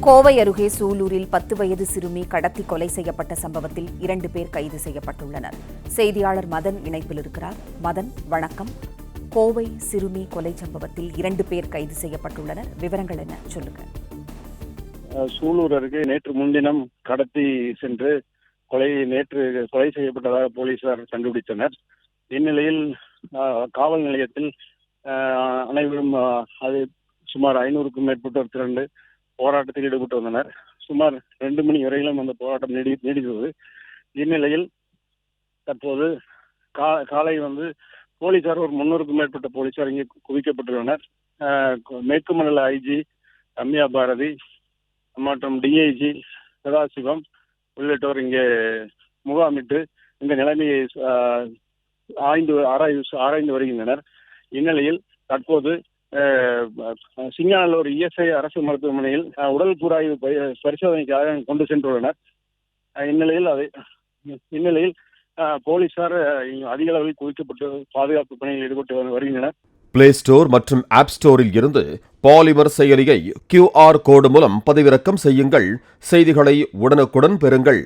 கோவை அருகே சூலூரில் 10 வயது சிறுமி கடத்தி கொலை செய்யப்பட்ட சம்பவத்தில் 2 பேர் கைது செய்யப்பட்டுள்ளனர். செய்தியாளர் மதன் இணைப்பில் இருக்கிறார். மதன், வணக்கம். கோவை சிறுமி கொலை சம்பவத்தில் 2 பேர் கைது செய்யப்பட்டுள்ளனர். விவரங்கள் என்ன, சொல்லுங்க. சூலூர் அருகே நேற்று முன்தினம் கடத்தி சென்று நேற்று கொலை செய்யப்பட்டதாக போலீசார் கண்டுபிடித்தனர். இந்நிலையில் காவல் நிலையத்தில் அனைவரும் அது சுமார் 500க்கும் மேற்பட்டோர் திரண்டு போராட்டத்தில் ஈடுபட்டு வந்தனர். சுமார் 2 மணி வரையிலும் அந்த போராட்டம் நீடித்தது. இந்நிலையில் தற்போது காலை போலீசார் ஒரு 300க்கும் மேற்பட்ட போலீசார் இங்கே குவிக்கப்பட்டுள்ளனர். மேற்கு மண்டல ஐஜி ரம்யா பாரதி மற்றும் டிஐஜி சதாசிவம் உள்ளிட்டோர் இங்கே முகாமிட்டு இந்த நிலைமையை ஆராய்ந்து வருகின்றனர். இந்நிலையில் தற்போது சிங்காநல்லூர் இஎஸ்ஐ அரசு மருத்துவமனையில் உடல் கூராய்வு பரிசோதனைக்காக கொண்டு சென்றுள்ளனர். இந்நிலையில் போலீசார் அதிக அளவில் குவிக்கப்பட்டு பாதுகாப்பு பணியில் ஈடுபட்டு வருகின்றனர். பிளே ஸ்டோர் மற்றும் ஆப் ஸ்டோரில் இருந்து பாலிமர் செயலியை QR கோடு மூலம் பதிவிறக்கம் செய்யுங்கள். செய்திகளை உடனுக்குடன் பெறுங்கள்.